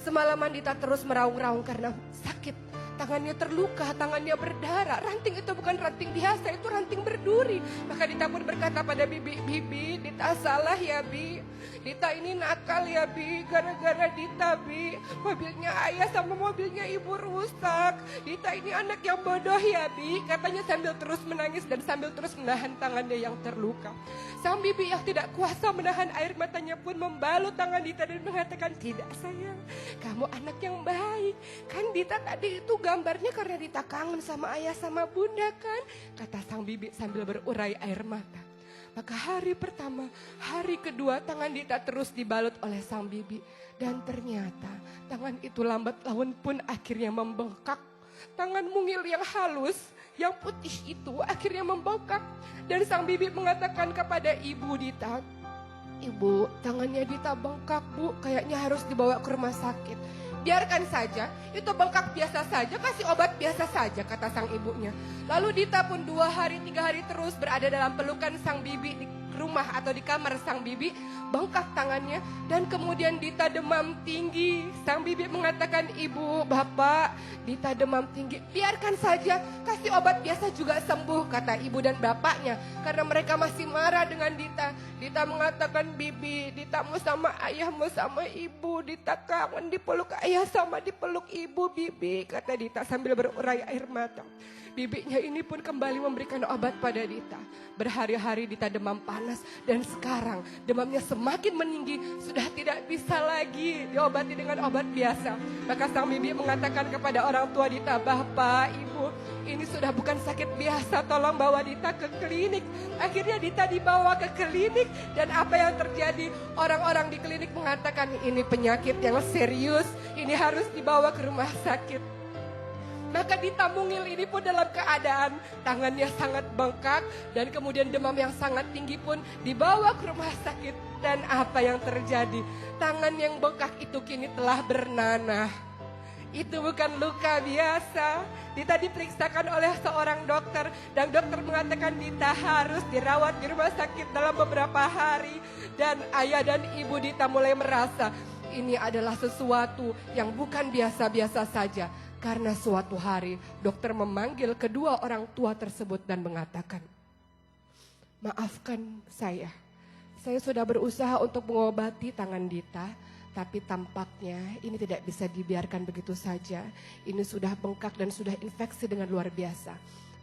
Semalaman Dita terus meraung-raung karena sakit. Tangannya terluka, tangannya berdarah. Ranting itu bukan ranting biasa, itu ranting berduri. Maka Dita pun berkata pada Bibi, "Bibi, Dita salah ya Bi. Dita ini nakal ya Bi, gara-gara Dita Bi. Mobilnya ayah sama mobilnya ibu rusak. Dita ini anak yang bodoh ya Bi," katanya sambil terus menangis dan sambil terus menahan tangannya yang terluka. Sang bibi yang tidak kuasa menahan air matanya pun membalut tangan Dita dan mengatakan, "Tidak sayang, kamu anak yang baik. Kan Dita tadi itu gambarnya karena Dita kangen sama ayah sama bunda kan?" kata sang bibi sambil berurai air mata. Maka hari pertama, hari kedua tangan Dita terus dibalut oleh sang bibi. Dan ternyata tangan itu lambat laun pun akhirnya membengkak. Tangan mungil yang halus, yang putih itu akhirnya membengkak. Dan sang bibi mengatakan kepada ibu Dita, "Ibu, tangannya Dita bengkak Bu, kayaknya harus dibawa ke rumah sakit." "Biarkan saja, itu bengkak biasa saja, kasih obat biasa saja," kata sang ibunya. Lalu Dita pun 2 hari 3 hari terus berada dalam pelukan sang bibi di rumah atau di kamar sang bibi. Bengkak tangannya dan kemudian Dita demam tinggi. Sang bibi mengatakan, "Ibu, Bapak, Dita demam tinggi." "Biarkan saja, kasih obat biasa juga sembuh," kata ibu dan bapaknya. Karena mereka masih marah dengan Dita. Dita mengatakan, "Bibi, Dita mau sama ayah, mau sama ibu. Dita kangen dipeluk ayah sama dipeluk ibu, Bibi," kata Dita sambil berurai air mata. Bibinya ini pun kembali memberikan obat pada Dita. Berhari-hari Dita demam panas dan sekarang demamnya semakin meninggi, sudah tidak bisa lagi diobati dengan obat biasa. Maka sang bibi mengatakan kepada orang tua Dita, "Bapak, Ibu, ini sudah bukan sakit biasa, tolong bawa Dita ke klinik." Akhirnya Dita dibawa ke klinik dan apa yang terjadi? Orang-orang di klinik mengatakan ini penyakit yang serius, ini harus dibawa ke rumah sakit. Maka Dita mungil ini pun dalam keadaan tangannya sangat bengkak dan kemudian demam yang sangat tinggi pun dibawa ke rumah sakit. Dan apa yang terjadi? Tangan yang bengkak itu kini telah bernanah. Itu bukan luka biasa. Dita diperiksakan oleh seorang dokter dan dokter mengatakan Dita harus dirawat di rumah sakit dalam beberapa hari. Dan ayah dan ibu Dita mulai merasa ini adalah sesuatu yang bukan biasa-biasa saja. Karena suatu hari dokter memanggil kedua orang tua tersebut dan mengatakan, "Maafkan saya sudah berusaha untuk mengobati tangan Dita, tapi tampaknya ini tidak bisa dibiarkan begitu saja. Ini sudah bengkak dan sudah infeksi dengan luar biasa.